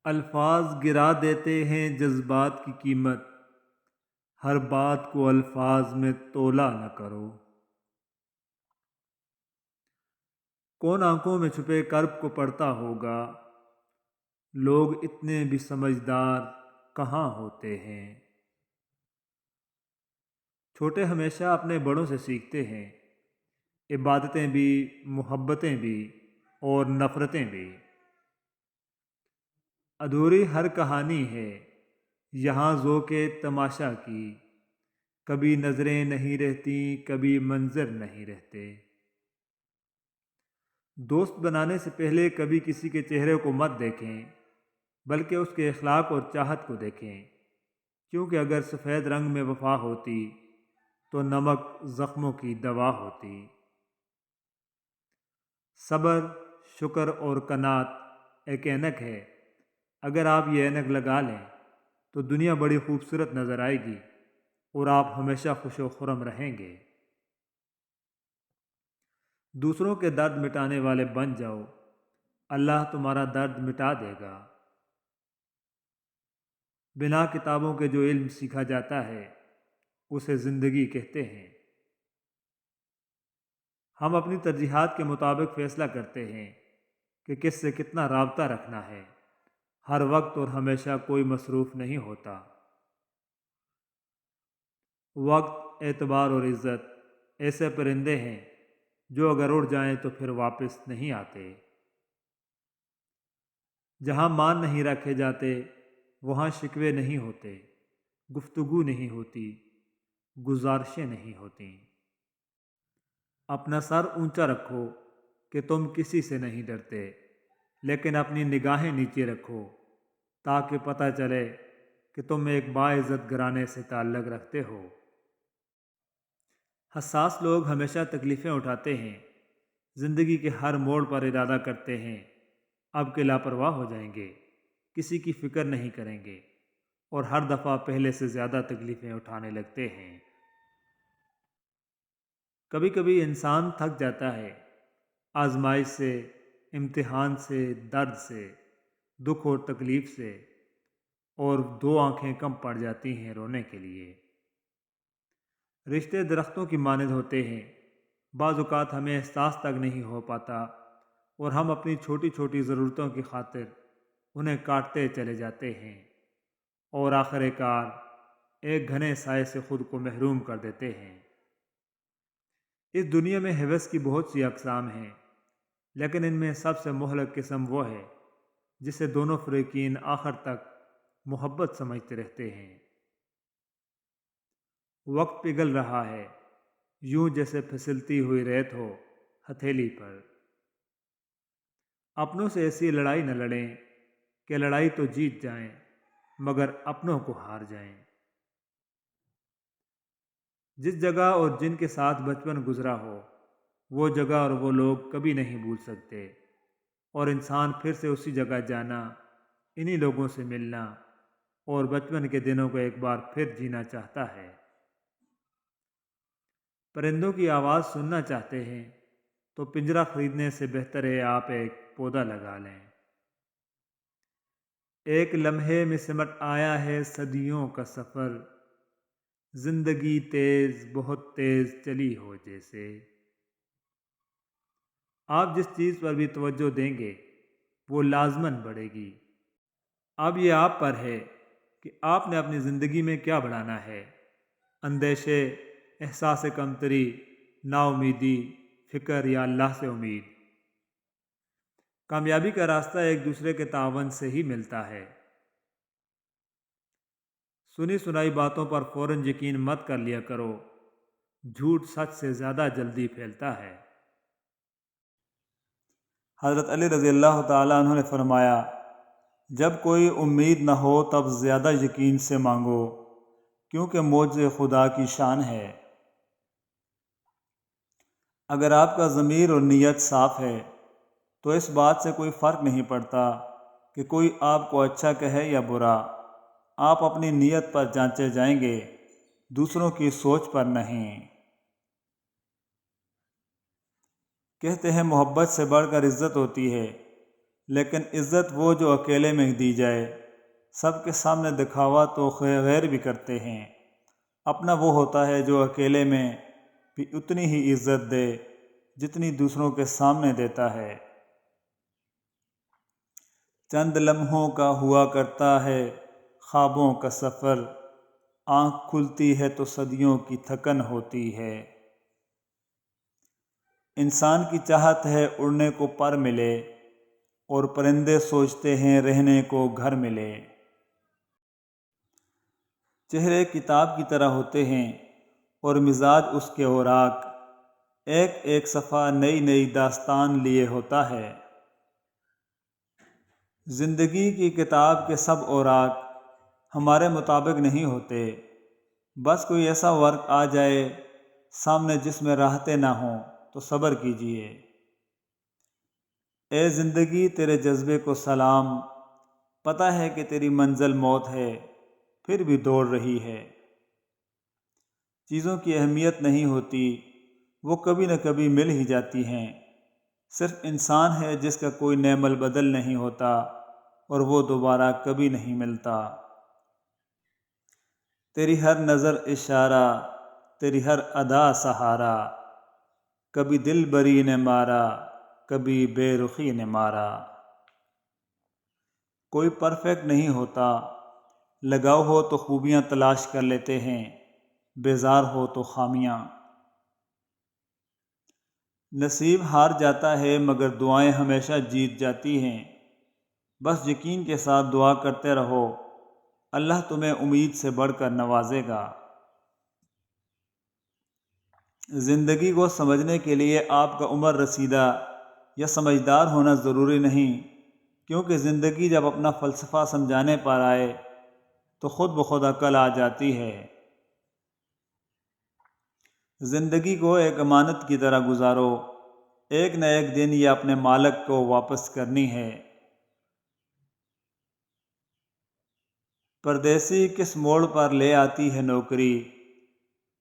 الفاظ گرا دیتے ہیں جذبات کی قیمت، ہر بات کو الفاظ میں تولا نہ کرو۔ کون آنکھوں میں چھپے کرب کو پڑھتا ہوگا، لوگ اتنے بھی سمجھدار کہاں ہوتے ہیں۔ چھوٹے ہمیشہ اپنے بڑوں سے سیکھتے ہیں، عبادتیں بھی، محبتیں بھی اور نفرتیں بھی۔ ادھوری ہر کہانی ہے یہاں ذوق تماشا کی، کبھی نظریں نہیں رہتی، کبھی منظر نہیں رہتے۔ دوست بنانے سے پہلے کبھی کسی کے چہرے کو مت دیکھیں، بلکہ اس کے اخلاق اور چاہت کو دیکھیں، کیونکہ اگر سفید رنگ میں وفا ہوتی تو نمک زخموں کی دوا ہوتی۔ صبر، شکر اور قناعت ایک اینک ہے، اگر آپ یہ اینک لگا لیں تو دنیا بڑی خوبصورت نظر آئے گی اور آپ ہمیشہ خوش و خرم رہیں گے۔ دوسروں کے درد مٹانے والے بن جاؤ، اللہ تمہارا درد مٹا دے گا۔ بنا کتابوں کے جو علم سیکھا جاتا ہے اسے زندگی کہتے ہیں۔ ہم اپنی ترجیحات کے مطابق فیصلہ کرتے ہیں کہ کس سے کتنا رابطہ رکھنا ہے، ہر وقت اور ہمیشہ کوئی مصروف نہیں ہوتا۔ وقت، اعتبار اور عزت ایسے پرندے ہیں جو اگر اڑ جائیں تو پھر واپس نہیں آتے۔ جہاں مان نہیں رکھے جاتے وہاں شکوے نہیں ہوتے، گفتگو نہیں ہوتی، گزارشیں نہیں ہوتی۔ اپنا سر اونچا رکھو کہ تم کسی سے نہیں ڈرتے، لیکن اپنی نگاہیں نیچے رکھو تاکہ پتہ چلے کہ تم ایک باعزت گھرانے سے تعلق رکھتے ہو۔ حساس لوگ ہمیشہ تکلیفیں اٹھاتے ہیں، زندگی کے ہر موڑ پر ارادہ کرتے ہیں اب کہ لاپرواہ ہو جائیں گے، کسی کی فکر نہیں کریں گے اور ہر دفعہ پہلے سے زیادہ تکلیفیں اٹھانے لگتے ہیں۔ کبھی کبھی انسان تھک جاتا ہے، آزمائش سے، امتحان سے، درد سے، دکھ اور تکلیف سے، اور دو آنکھیں کم پڑ جاتی ہیں رونے کے لیے۔ رشتے درختوں کی مانند ہوتے ہیں، بعض اوقات ہمیں احساس تک نہیں ہو پاتا اور ہم اپنی چھوٹی چھوٹی ضرورتوں کی خاطر انہیں کاٹتے چلے جاتے ہیں اور آخر کار ایک گھنے سائے سے خود کو محروم کر دیتے ہیں۔ اس دنیا میں ہوس کی بہت سی اقسام ہیں، لیکن ان میں سب سے مہلک قسم وہ ہے جسے دونوں فریقین آخر تک محبت سمجھتے رہتے ہیں۔ وقت پگھل رہا ہے، یوں جیسے پھسلتی ہوئی ریت ہو ہتھیلی پر۔ اپنوں سے ایسی لڑائی نہ لڑیں کہ لڑائی تو جیت جائیں مگر اپنوں کو ہار جائیں۔ جس جگہ اور جن کے ساتھ بچپن گزرا ہو وہ جگہ اور وہ لوگ کبھی نہیں بھول سکتے، اور انسان پھر سے اسی جگہ جانا، انہی لوگوں سے ملنا اور بچپن کے دنوں کو ایک بار پھر جینا چاہتا ہے۔ پرندوں کی آواز سننا چاہتے ہیں تو پنجرہ خریدنے سے بہتر ہے آپ ایک پودا لگا لیں۔ ایک لمحے میں سمٹ آیا ہے صدیوں کا سفر، زندگی تیز، بہت تیز چلی ہو جیسے۔ آپ جس چیز پر بھی توجہ دیں گے وہ لازماً بڑھے گی۔ اب یہ آپ پر ہے کہ آپ نے اپنی زندگی میں کیا بڑھانا ہے۔ اندیشے، احساس کمتری، نا امیدی، فکر یا اللہ سے امید۔ کامیابی کا راستہ ایک دوسرے کے تعاون سے ہی ملتا ہے۔ سنی سنائی باتوں پر فوراً یقین مت کر لیا کرو، جھوٹ سچ سے زیادہ جلدی پھیلتا ہے۔ حضرت علی رضی اللہ تعالیٰ عنہ نے فرمایا، جب کوئی امید نہ ہو تب زیادہ یقین سے مانگو، کیونکہ معجزہ خدا کی شان ہے۔ اگر آپ کا ضمیر اور نیت صاف ہے تو اس بات سے کوئی فرق نہیں پڑتا کہ کوئی آپ کو اچھا کہے یا برا، آپ اپنی نیت پر جانچے جائیں گے، دوسروں کی سوچ پر نہیں۔ کہتے ہیں محبت سے بڑھ کر عزت ہوتی ہے، لیکن عزت وہ جو اکیلے میں دی جائے۔ سب کے سامنے دکھاوا تو غیر بھی کرتے ہیں، اپنا وہ ہوتا ہے جو اکیلے میں بھی اتنی ہی عزت دے جتنی دوسروں کے سامنے دیتا ہے۔ چند لمحوں کا ہوا کرتا ہے خوابوں کا سفر، آنکھ کھلتی ہے تو صدیوں کی تھکن ہوتی ہے۔ انسان کی چاہت ہے اڑنے کو پر ملے، اور پرندے سوچتے ہیں رہنے کو گھر ملے۔ چہرے کتاب کی طرح ہوتے ہیں اور مزاج اس کے اوراق، ایک ایک صفحہ نئی نئی داستان لیے ہوتا ہے۔ زندگی کی کتاب کے سب اوراق ہمارے مطابق نہیں ہوتے، بس کوئی ایسا وقت آ جائے سامنے جس میں راحتیں نہ ہوں تو صبر کیجیے۔ اے زندگی تیرے جذبے کو سلام، پتہ ہے کہ تیری منزل موت ہے پھر بھی دوڑ رہی ہے۔ چیزوں کی اہمیت نہیں ہوتی، وہ کبھی نہ کبھی مل ہی جاتی ہیں۔ صرف انسان ہے جس کا کوئی نعم البدل نہیں ہوتا اور وہ دوبارہ کبھی نہیں ملتا۔ تیری ہر نظر اشارہ، تیری ہر ادا سہارا، کبھی دل بری نے مارا، کبھی بے رخی نے مارا۔ کوئی پرفیکٹ نہیں ہوتا، لگاؤ ہو تو خوبیاں تلاش کر لیتے ہیں، بیزار ہو تو خامیاں۔ نصیب ہار جاتا ہے مگر دعائیں ہمیشہ جیت جاتی ہیں۔ بس یقین کے ساتھ دعا کرتے رہو، اللہ تمہیں امید سے بڑھ کر نوازے گا۔ زندگی کو سمجھنے کے لیے آپ کا عمر رسیدہ یا سمجھدار ہونا ضروری نہیں، کیونکہ زندگی جب اپنا فلسفہ سمجھانے پر آئے تو خود بخود عقل آ جاتی ہے۔ زندگی کو ایک امانت کی طرح گزارو، ایک نہ ایک دن یہ اپنے مالک کو واپس کرنی ہے۔ پردیسی کس موڑ پر لے آتی ہے نوکری،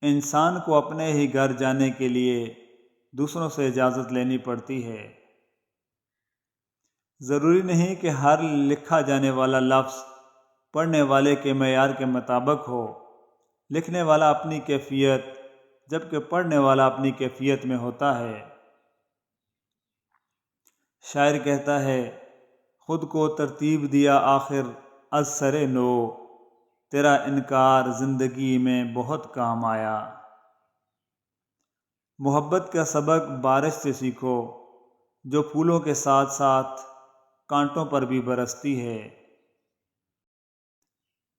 انسان کو اپنے ہی گھر جانے کے لیے دوسروں سے اجازت لینی پڑتی ہے۔ ضروری نہیں کہ ہر لکھا جانے والا لفظ پڑھنے والے کے معیار کے مطابق ہو۔ لکھنے والا اپنی کیفیت جبکہ پڑھنے والا اپنی کیفیت میں ہوتا ہے۔ شاعر کہتا ہے، خود کو ترتیب دیا آخر از سر نو، تیرا انکار زندگی میں بہت کام آیا۔ محبت کا سبق بارش سے سیکھو، جو پھولوں کے ساتھ ساتھ کانٹوں پر بھی برستی ہے۔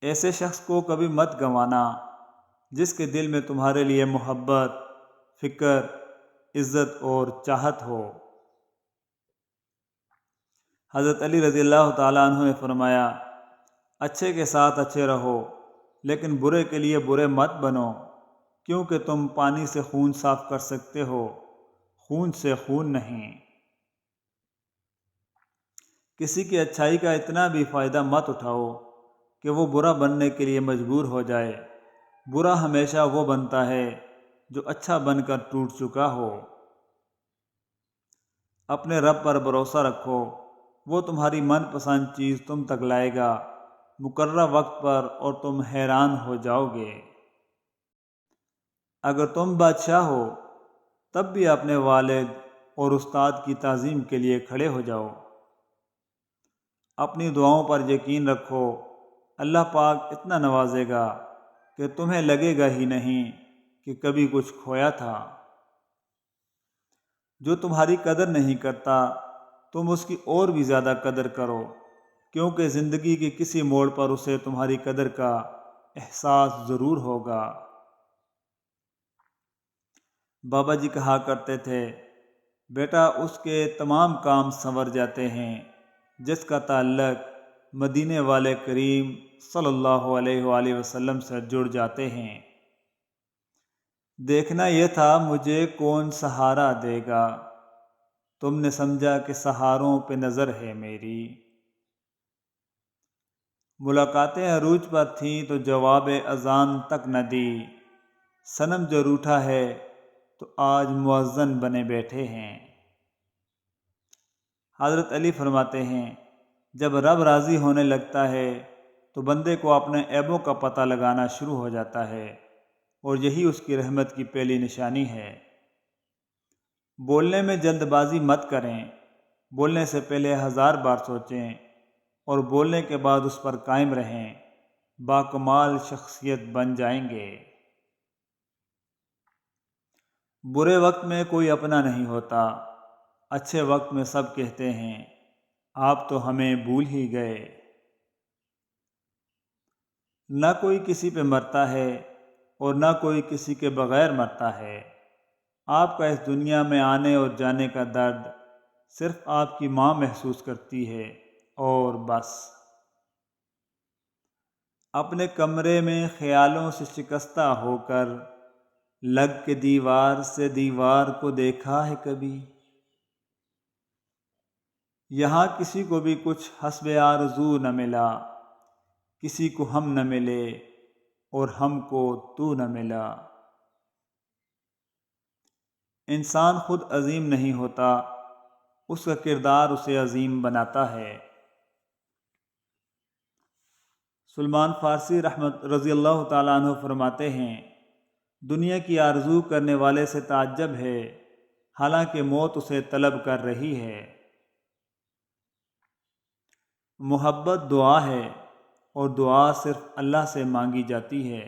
ایسے شخص کو کبھی مت گنوانا جس کے دل میں تمہارے لیے محبت، فکر، عزت اور چاہت ہو۔ حضرت علی رضی اللہ تعالیٰ عنہ نے فرمایا، اچھے کے ساتھ اچھے رہو لیکن برے کے لیے برے مت بنو، کیونکہ تم پانی سے خون صاف کر سکتے ہو، خون سے خون نہیں۔ کسی کی اچھائی کا اتنا بھی فائدہ مت اٹھاؤ کہ وہ برا بننے کے لیے مجبور ہو جائے۔ برا ہمیشہ وہ بنتا ہے جو اچھا بن کر ٹوٹ چکا ہو۔ اپنے رب پر بھروسہ رکھو، وہ تمہاری من پسند چیز تم تک لائے گا مقررہ وقت پر اور تم حیران ہو جاؤ گے۔ اگر تم بادشاہ ہو تب بھی اپنے والد اور استاد کی تعظیم کے لیے کھڑے ہو جاؤ۔ اپنی دعاؤں پر یقین رکھو، اللہ پاک اتنا نوازے گا کہ تمہیں لگے گا ہی نہیں کہ کبھی کچھ کھویا تھا۔ جو تمہاری قدر نہیں کرتا تم اس کی اور بھی زیادہ قدر کرو، کیونکہ زندگی کے کسی موڑ پر اسے تمہاری قدر کا احساس ضرور ہوگا۔ بابا جی کہا کرتے تھے، بیٹا اس کے تمام کام سنور جاتے ہیں جس کا تعلق مدینے والے کریم صلی اللہ علیہ وآلہ وسلم سے جڑ جاتے ہیں۔ دیکھنا یہ تھا مجھے کون سہارا دے گا، تم نے سمجھا کہ سہاروں پہ نظر ہے میری۔ ملاقاتیں عروج پر تھیں تو جواب اذان تک نہ دی، صنم جو روٹھا ہے تو آج مؤذن بنے بیٹھے ہیں۔ حضرت علی فرماتے ہیں، جب رب راضی ہونے لگتا ہے تو بندے کو اپنے عیبوں کا پتہ لگانا شروع ہو جاتا ہے، اور یہی اس کی رحمت کی پہلی نشانی ہے۔ بولنے میں جلد بازی مت کریں، بولنے سے پہلے 1000 بار سوچیں، اور بولنے کے بعد اس پر قائم رہیں، باکمال شخصیت بن جائیں گے۔ برے وقت میں کوئی اپنا نہیں ہوتا، اچھے وقت میں سب کہتے ہیں آپ تو ہمیں بھول ہی گئے۔ نہ کوئی کسی پہ مرتا ہے اور نہ کوئی کسی کے بغیر مرتا ہے۔ آپ کا اس دنیا میں آنے اور جانے کا درد صرف آپ کی ماں محسوس کرتی ہے، اور بس۔ اپنے کمرے میں خیالوں سے شکستہ ہو کر لگ کے دیوار سے دیوار کو دیکھا ہے کبھی؟ یہاں کسی کو بھی کچھ حسب آرزو نہ ملا، کسی کو ہم نہ ملے اور ہم کو تو نہ ملا۔ انسان خود عظیم نہیں ہوتا، اس کا کردار اسے عظیم بناتا ہے۔ سلمان فارسی رضی اللہ تعالیٰ عنہ فرماتے ہیں، دنیا کی آرزو کرنے والے سے تعجب ہے، حالانکہ موت اسے طلب کر رہی ہے۔ محبت دعا ہے، اور دعا صرف اللہ سے مانگی جاتی ہے۔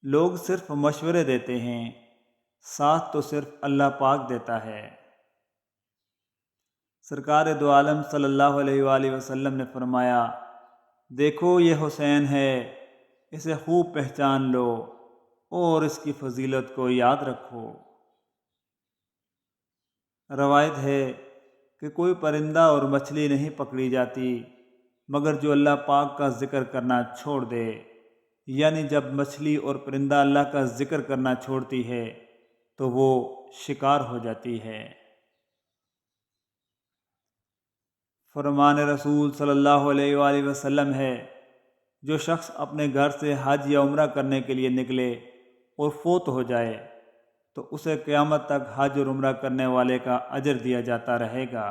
لوگ صرف مشورے دیتے ہیں، ساتھ تو صرف اللہ پاک دیتا ہے۔ سرکار دو عالم صلی اللہ علیہ وآلہ وسلم نے فرمایا، دیکھو یہ حسین ہے، اسے خوب پہچان لو اور اس کی فضیلت کو یاد رکھو۔ روایت ہے کہ کوئی پرندہ اور مچھلی نہیں پکڑی جاتی مگر جو اللہ پاک کا ذکر کرنا چھوڑ دے، یعنی جب مچھلی اور پرندہ اللہ کا ذکر کرنا چھوڑتی ہے تو وہ شکار ہو جاتی ہے۔ فرمان رسول صلی اللہ علیہ وآلہ وسلم ہے، جو شخص اپنے گھر سے حج یا عمرہ کرنے کے لیے نکلے اور فوت ہو جائے تو اسے قیامت تک حج اور عمرہ کرنے والے کا اجر دیا جاتا رہے گا۔